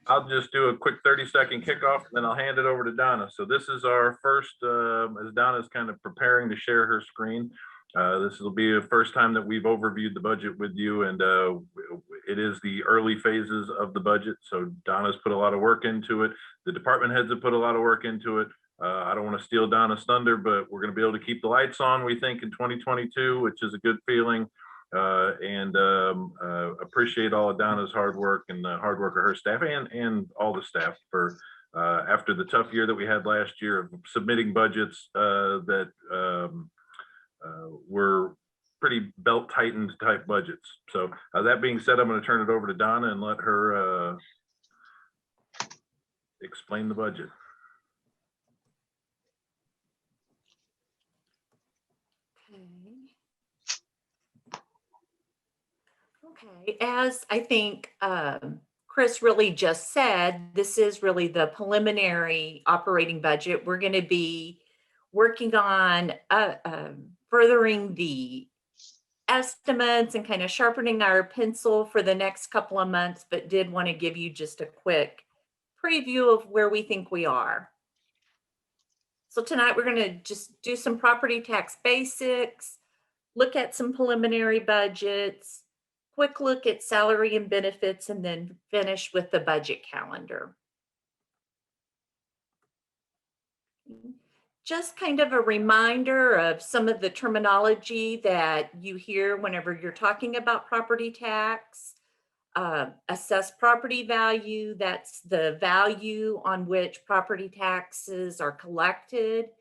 I'll just do a quick 30-second kickoff, then I'll hand it over to Donna. So this is our first, as Donna's kind of preparing to share her screen. This will be the first time that we've overviewed the budget with you, and it is the early phases of the budget. So Donna's put a lot of work into it. The department heads have put a lot of work into it. I don't want to steal Donna's thunder, but we're going to be able to keep the lights on, we think, in 2022, which is a good feeling. Appreciate all of Donna's hard work and the hard work of her staff and all the staff for after the tough year that we had last year of submitting budgets that were pretty belt tightened type budgets. So that being said, I'm going to turn it over to Donna and let her explain the budget. Okay, as I think Chris really just said, this is really the preliminary operating budget. We're going to be working on furthering the estimates and kind of sharpening our pencil for the next couple of months, but did want to give you just a quick preview of where we think we are. So tonight we're going to just do some property tax basics, look at some preliminary budgets, quick look at salary and benefits, and then finish with the budget calendar. Just kind of a reminder of some of the terminology that you hear whenever you're talking about property tax. Assessed property value, that's the value on which property taxes are collected.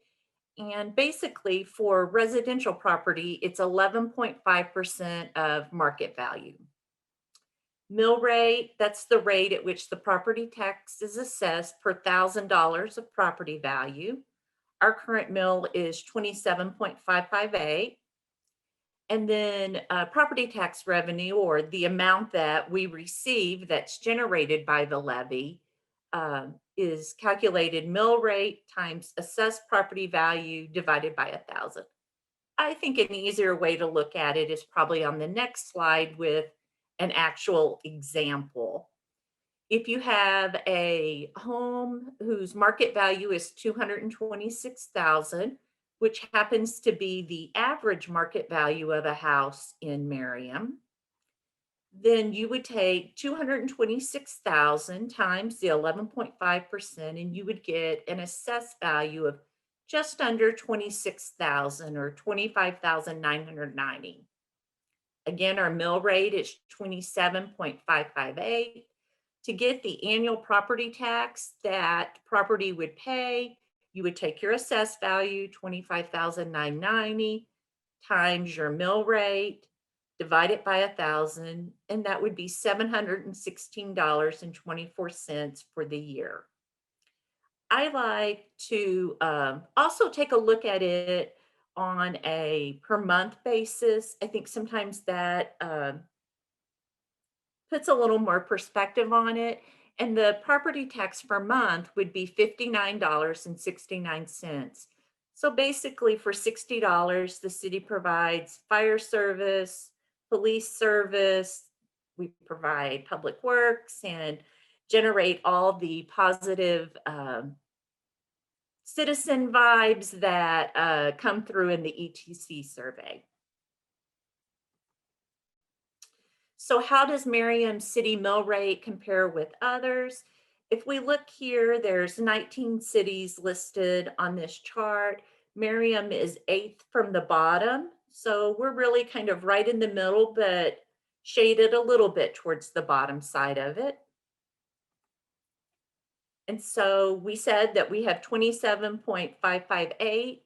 And basically for residential property, it's 11.5% of market value. Mill rate, that's the rate at which the property tax is assessed per $1,000 of property value. Our current mill is 27.558. And then property tax revenue, or the amount that we receive that's generated by the levy, is calculated mill rate times assessed property value divided by 1,000. I think an easier way to look at it is probably on the next slide with an actual example. If you have a home whose market value is $226,000, which happens to be the average market value of a house in Merriam, then you would take 226,000 times the 11.5%, and you would get an assessed value of just under 26,000 or 25,990. Again, our mill rate is 27.558. To get the annual property tax that property would pay, you would take your assessed value, 25,990, times your mill rate, divide it by 1,000, and that would be $716.24 for the year. I like to also take a look at it on a per month basis. I think sometimes that puts a little more perspective on it. And the property tax per month would be $59.69. So basically for $60, the city provides fire service, police service, we provide public works, and generate all the positive citizen vibes that come through in the ETC survey. So how does Merriam City mill rate compare with others? If we look here, there's 19 cities listed on this chart. Merriam is 8th from the bottom. So we're really kind of right in the middle, but shaded a little bit towards the bottom side of it. And so we said that we have 27.558.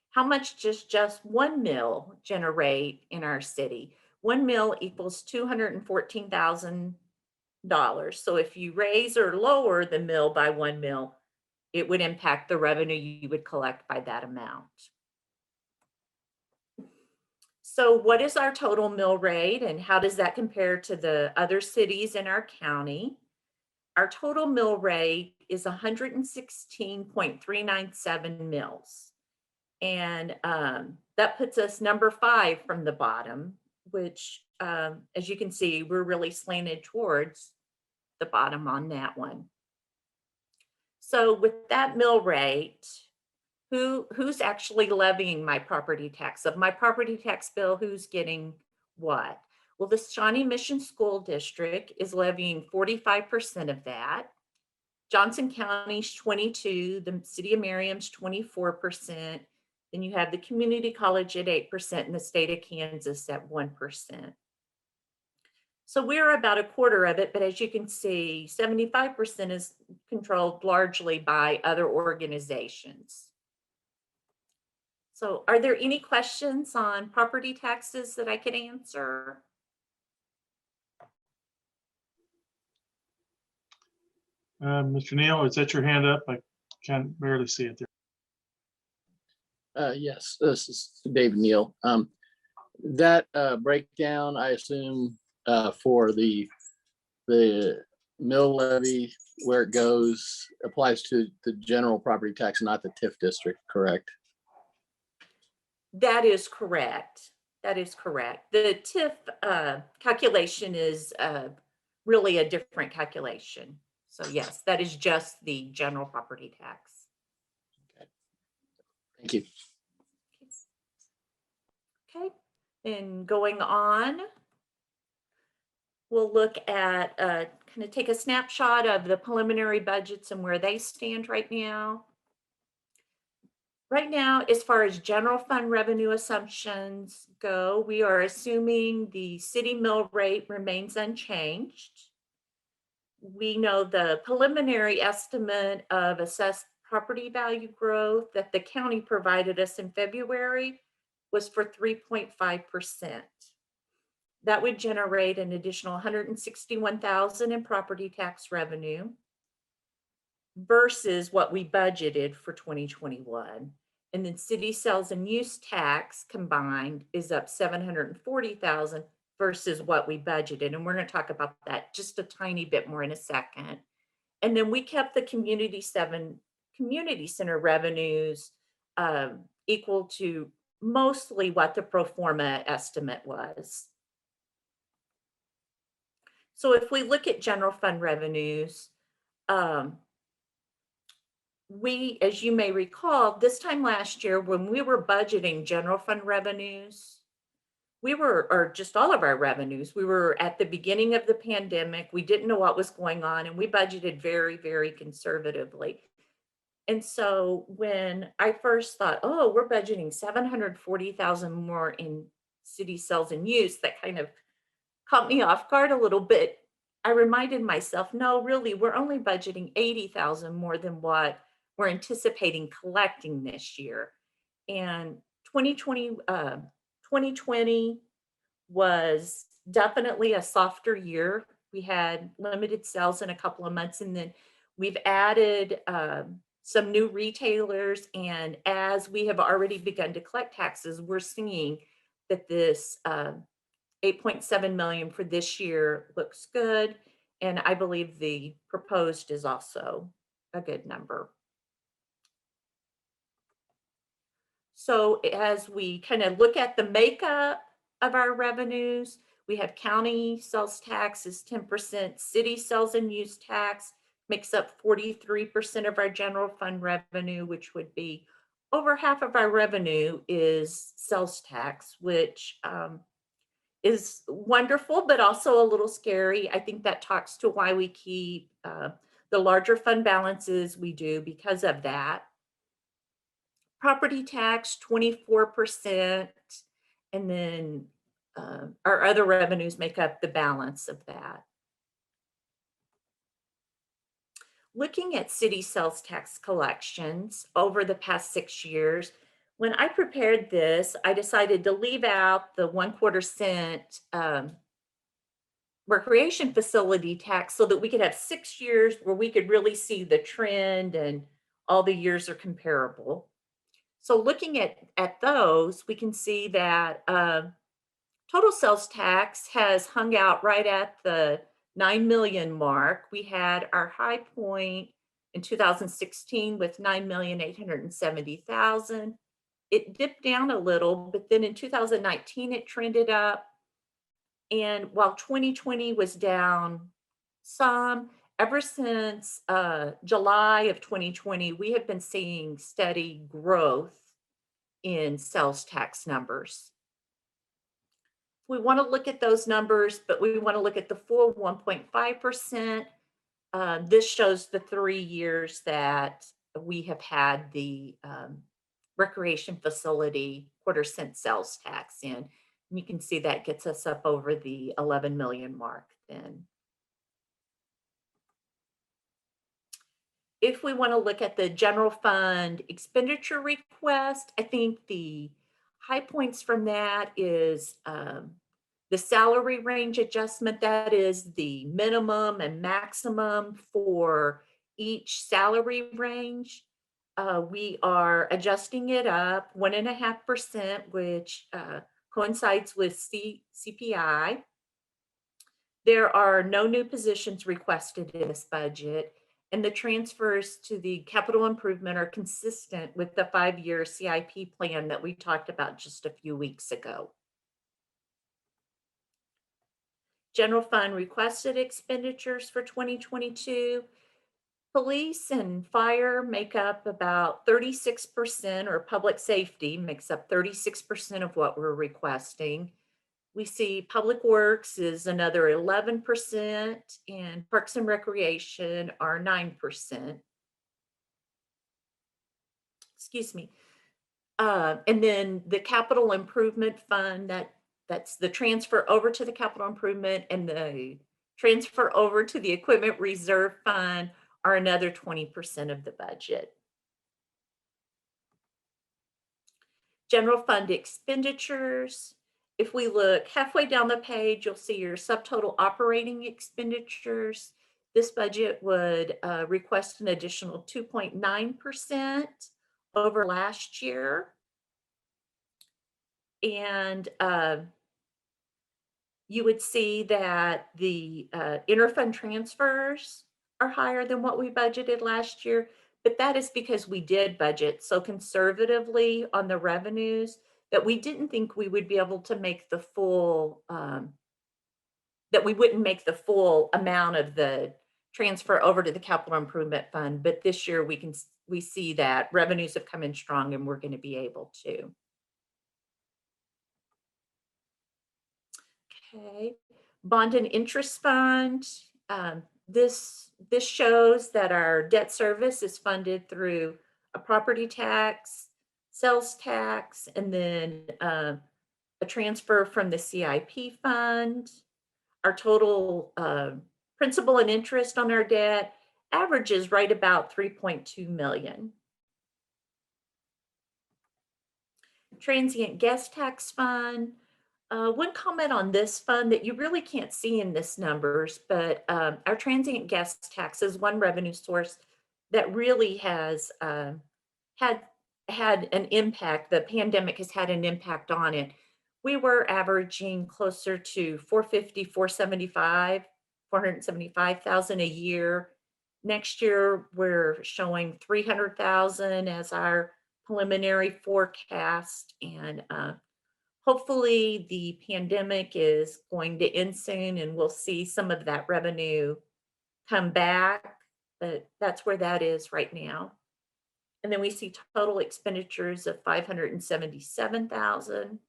How much does just one mill generate in our city? One mill equals $214,000. So if you raise or lower the mill by one mill, it would impact the revenue you would collect by that amount. So what is our total mill rate and how does that compare to the other cities in our county? Our total mill rate is 116.397 mills. And that puts us number 5 from the bottom, which as you can see, we're really slanted towards the bottom on that one. So with that mill rate, who's actually levying my property tax? Of my property tax bill, who's getting what? Well, the Shawnee Mission School District is levying 45% of that. Johnson County's 22, the city of Merriam's 24%. Then you have the community college at 8% and the state of Kansas at 1%. So we're about a quarter of it, but as you can see, 75% is controlled largely by other organizations. So are there any questions on property taxes that I could answer? Mr. Neal, is that your hand up? I can barely see it there. Yes, this is David Neal. That breakdown, I assume, for the mill levy, where it goes, applies to the general property tax, not the TIF district, correct? That is correct. That is correct. The TIF calculation is really a different calculation. So yes, that is just the general property tax. Thank you. Okay, and going on, we'll look at kind of take a snapshot of the preliminary budgets and where they stand right now. Right now, as far as general fund revenue assumptions go, we are assuming the city mill rate remains unchanged. We know the preliminary estimate of assessed property value growth that the county provided us in February was for 3.5%. That would generate an additional $161,000 in property tax revenue versus what we budgeted for 2021. And then city sales and use tax combined is up $740,000 versus what we budgeted. And we're going to talk about that just a tiny bit more in a second. And then we kept the community center revenues equal to mostly what the pro forma estimate was. So if we look at general fund revenues, we, as you may recall, this time last year when we were budgeting general fund revenues, or just all of our revenues, we were at the beginning of the pandemic. We didn't know what was going on and we budgeted very, very conservatively. And so when I first thought, oh, we're budgeting $740,000 more in city sales and use, that kind of caught me off guard a little bit. I reminded myself, no, really, we're only budgeting $80,000 more than what we're anticipating collecting this year. And 2020 was definitely a softer year. We had limited sales in a couple of months, and then we've added some new retailers. And as we have already begun to collect taxes, we're seeing that this 8.7 million for this year looks good. And I believe the proposed is also a good number. So as we kind of look at the makeup of our revenues, we have county sales tax is 10%, city sales and use tax makes up 43% of our general fund revenue, which would be over half of our revenue is sales tax, which is wonderful, but also a little scary. I think that talks to why we keep the larger fund balances we do because of that. Property tax, 24%, and then our other revenues make up the balance of that. Looking at city sales tax collections over the past 6 years, when I prepared this, I decided to leave out the 1/4 cent recreation facility tax so that we could have 6 years where we could really see the trend and all the years are comparable. So looking at those, we can see that total sales tax has hung out right at the 9 million mark. We had our high point in 2016 with 9,870,000. It dipped down a little, but then in 2019 it trended up. And while 2020 was down some, ever since July of 2020, we have been seeing steady growth in sales tax numbers. We want to look at those numbers, but we want to look at the full 1.5%. This shows the 3 years that we have had the recreation facility quarter-cent sales tax in. And you can see that gets us up over the 11 million mark then. If we want to look at the general fund expenditure request, I think the high points from that is the salary range adjustment. That is the minimum and maximum for each salary range. We are adjusting it up 1.5%, which coincides with CPI. There are no new positions requested in this budget, and the transfers to the capital improvement are consistent with the 5-year CIP plan that we talked about just a few weeks ago. General fund requested expenditures for 2022. Police and fire make up about 36%, or public safety makes up 36% of what we're requesting. We see public works is another 11%, and parks and recreation are 9%. Excuse me. And then the capital improvement fund, that's the transfer over to the capital improvement, and the transfer over to the equipment reserve fund are another 20% of the budget. General fund expenditures. If we look halfway down the page, you'll see your subtotal operating expenditures. This budget would request an additional 2.9% over last year. And you would see that the interfund transfers are higher than what we budgeted last year, but that is because we did budget so conservatively on the revenues that we didn't think we would be able to make the full, that we wouldn't make the full amount of the transfer over to the capital improvement fund. But this year we see that revenues have come in strong and we're going to be able to. Okay, bond and interest fund. This shows that our debt service is funded through a property tax, sales tax, and then a transfer from the CIP fund. Our total principal and interest on our debt averages right about 3.2 million. Transient guest tax fund. One comment on this fund that you really can't see in this numbers, but our transient guest tax is one revenue source that really has had an impact. The pandemic has had an impact on it. We were averaging closer to 475,000 a year. Next year, we're showing 300,000 as our preliminary forecast, and hopefully the pandemic is going to end soon and we'll see some of that revenue come back, but that's where that is right now. And then we see total expenditures of 577,000.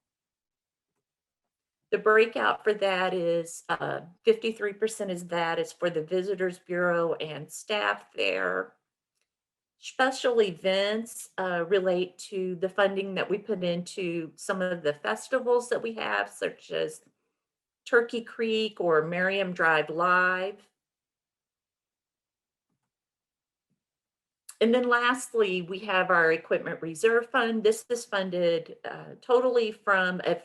The breakout for that is 53% is for the Visitors Bureau and staff there. Special events relate to the funding that we put into some of the festivals that we have, such as Turkey Creek or Merriam Drive Live. And then lastly, we have our equipment reserve fund. This is funded totally from a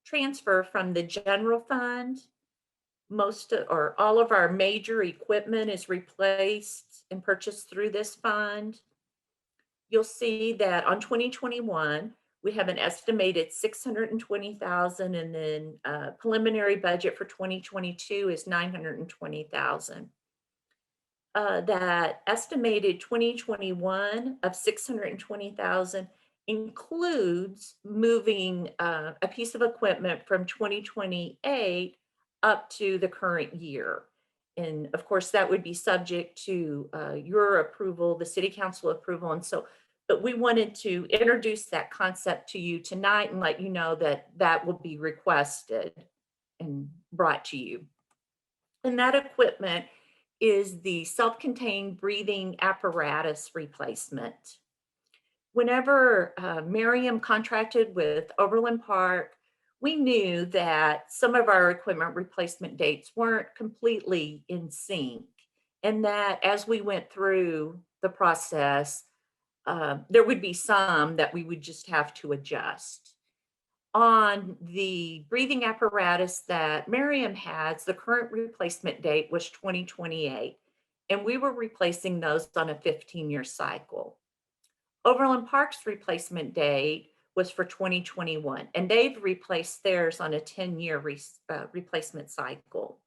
transfer from the general fund. Most or all of our major equipment is replaced and purchased through this fund. You'll see that on 2021, we have an estimated 620,000, and then preliminary budget for 2022 is 920,000. That estimated 2021 of 620,000 includes moving a piece of equipment from 2028 up to the current year. And of course, that would be subject to your approval, the city council approval. And so, but we wanted to introduce that concept to you tonight and let you know that that will be requested and brought to you. And that equipment is the self-contained breathing apparatus replacement. Whenever Merriam contracted with Overland Park, we knew that some of our equipment replacement dates weren't completely in sync. And that as we went through the process, there would be some that we would just have to adjust. On the breathing apparatus that Merriam has, the current replacement date was 2028, and we were replacing those on a 15-year cycle. Overland Park's replacement date was for 2021, and they've replaced theirs on a 10-year replacement cycle.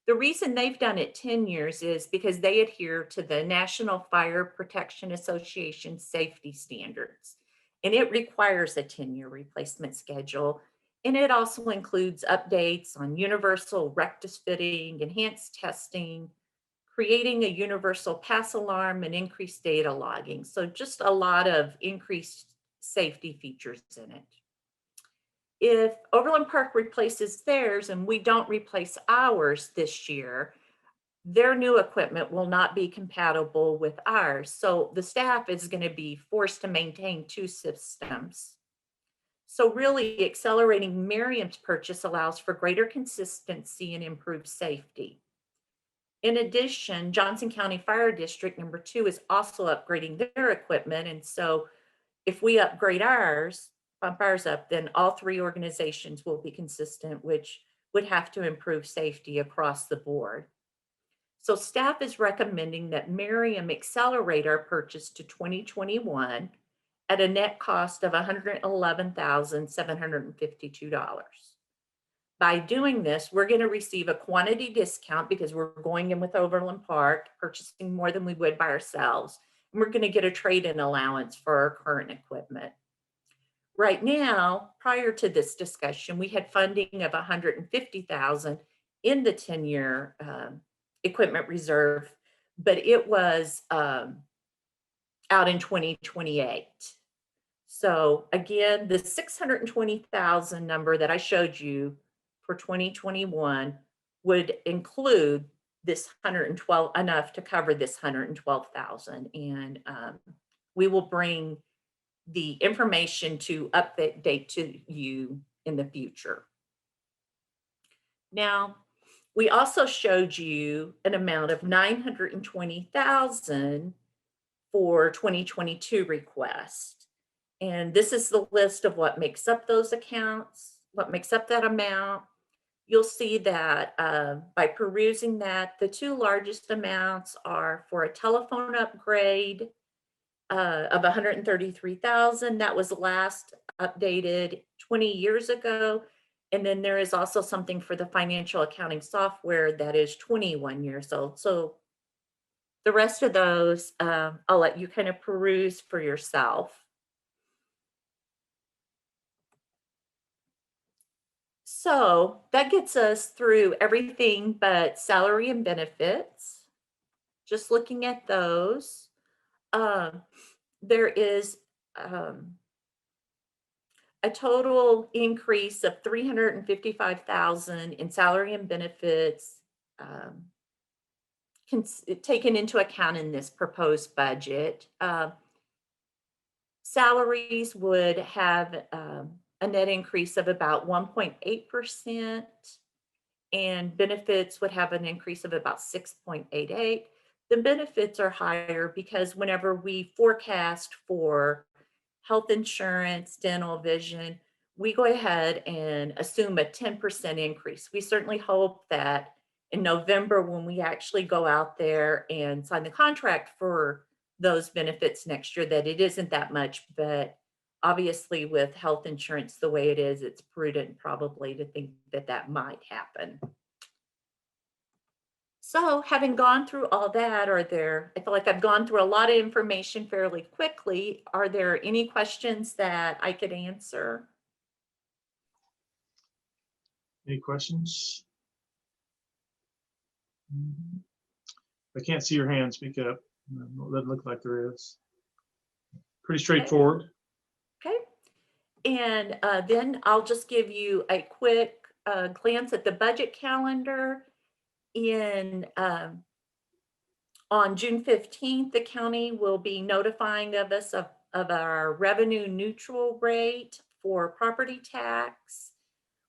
The reason they've done it 10 years is because they adhere to the National Fire Protection Association safety standards, and it requires a 10-year replacement schedule. And it also includes updates on universal rectus fitting, enhanced testing, creating a universal pass alarm, and increased data logging. So just a lot of increased safety features in it. If Overland Park replaces theirs and we don't replace ours this year, their new equipment will not be compatible with ours. So the staff is going to be forced to maintain two systems. So really accelerating Merriam's purchase allows for greater consistency and improved safety. In addition, Johnson County Fire District number 2 is also upgrading their equipment. And so if we upgrade ours, bump ours up, then all 3 organizations will be consistent, which would have to improve safety across the board. So staff is recommending that Merriam accelerate our purchase to 2021 at a net cost of $111,752. By doing this, we're going to receive a quantity discount because we're going in with Overland Park, purchasing more than we would by ourselves. And we're going to get a trade-in allowance for our current equipment. Right now, prior to this discussion, we had funding of $150,000 in the 10-year equipment reserve, but it was out in 2028. So again, the $620,000 number that I showed you for 2021 would include this 112, enough to cover this 112,000. And we will bring the information to update to you in the future. Now, we also showed you an amount of $920,000 for 2022 request. And this is the list of what makes up those accounts, what makes up that amount. You'll see that by perusing that, the 2 largest amounts are for a telephone upgrade of $133,000. That was last updated 20 years ago. And then there is also something for the financial accounting software that is 21 years old. So the rest of those, I'll let you kind of peruse for yourself. So that gets us through everything but salary and benefits. Just looking at those, there is a total increase of $355,000 in salary and benefits taken into account in this proposed budget. Salaries would have a net increase of about 1.8%, and benefits would have an increase of about 6.88. The benefits are higher because whenever we forecast for health insurance, dental, vision, we go ahead and assume a 10% increase. We certainly hope that in November, when we actually go out there and sign the contract for those benefits next year, that it isn't that much, but obviously with health insurance the way it is, it's prudent probably to think that that might happen. So having gone through all that, I feel like I've gone through a lot of information fairly quickly. Are there any questions that I could answer? Any questions? I can't see your hand, speak up. No, doesn't look like there is. Pretty straightforward. Okay. And then I'll just give you a quick glance at the budget calendar. On June 15th, the county will be notifying us of our revenue neutral rate for property tax.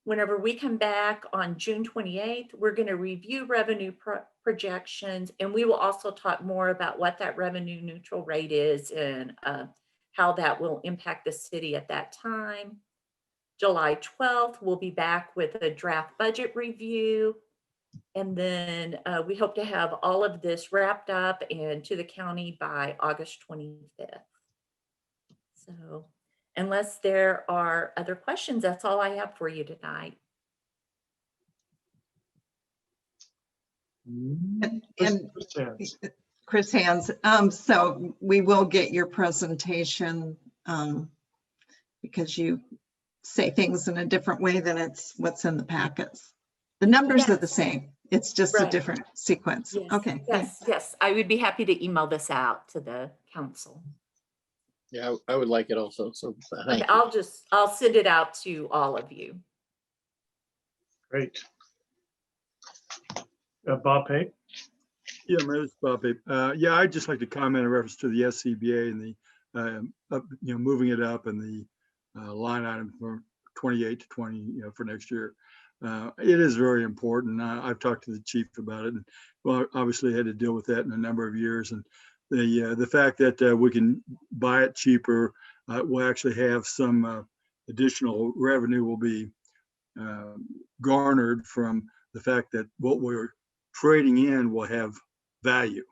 Whenever we come back on June 28th, we're going to review revenue projections, and we will also talk more about what that revenue neutral rate is and how that will impact the city at that time. July 12th, we'll be back with a draft budget review. And then we hope to have all of this wrapped up and to the county by August 25th. So unless there are other questions, that's all I have for you tonight. And Chris Hands. Chris Hands, so we will get your presentation because you say things in a different way than it's what's in the packets. The numbers are the same. It's just a Right. different sequence. Yes, Okay. yes, yes. I would be happy to email this out to the council. Yeah, I would like it also. So thank Okay, you. I'll send it out to all of you. Great. Bob Pate. Yeah, my name is Bob Pape. Yeah, I'd just like to comment in reference to the SCBA and the, moving it up and the line item from 28 to 20, for next year. It is very important. I've talked to the chief about it, and well, obviously had to deal with that in a number of years. And the fact that we can buy it cheaper, will actually have some additional revenue will be garnered from the fact that what we're trading in will have value.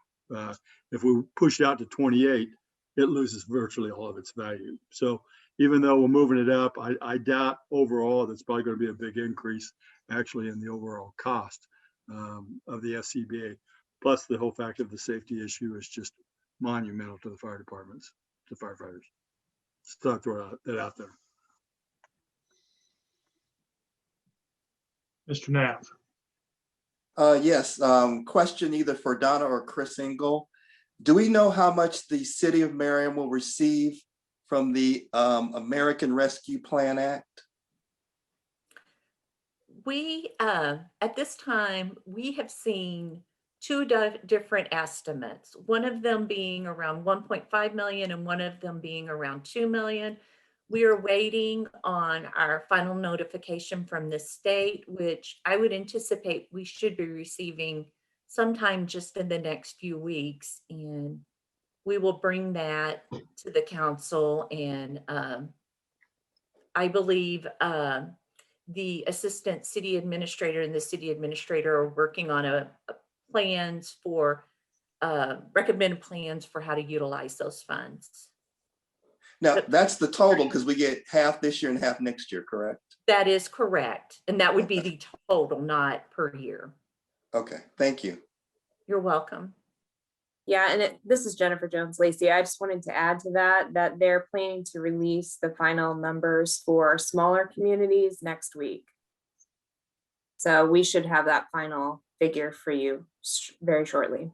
If we push it out to 28, it loses virtually all of its value. So even though we're moving it up, I doubt overall that's probably going to be a big increase actually in the overall cost of the SCBA. Plus the whole fact of the safety issue is just monumental to the fire departments, to firefighters. Just thought I'd throw that out there. Mr. Knapp. Yes, question either for Donna or Chris Engel. Do we know how much the city of Merriam will receive from the American Rescue Plan Act? We, at this time, we have seen two different estimates, one of them being around 1.5 million and one of them being around 2 million. We are waiting on our final notification from the state, which I would anticipate we should be receiving sometime just in the next few weeks. And we will bring that to the council. And I believe the assistant city administrator and the city administrator are working on plans for recommended plans for how to utilize those funds. Now, that's the total because we get half this year and half next year, correct? That is correct. And that would be the total, not per year. Okay, thank you. You're welcome. Yeah, and this is Jennifer Jones-Lacey. I just wanted to add to that they're planning to release the final numbers for smaller communities next week. So we should have that final figure for you very shortly.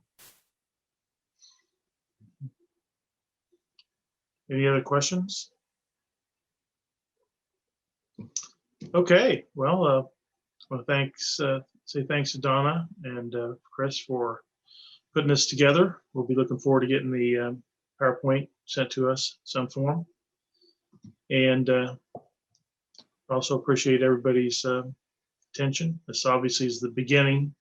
Any other questions? Okay, well, say thanks to Donna and Chris for putting this together. We'll be looking forward to getting the PowerPoint sent to us some form. And also appreciate everybody's attention. This obviously is the beginning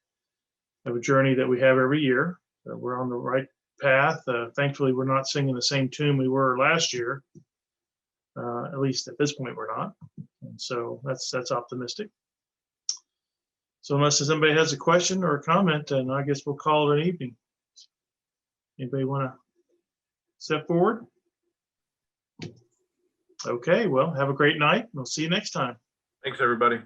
of a journey that we have every year. We're on the right path. Thankfully, we're not singing the same tune we were last year. At least at this point, we're not. And so that's optimistic. So unless somebody has a question or a comment, then I guess we'll call it an evening. Anybody want to step forward? Okay, well, have a great night. We'll see you next time. Thanks, everybody.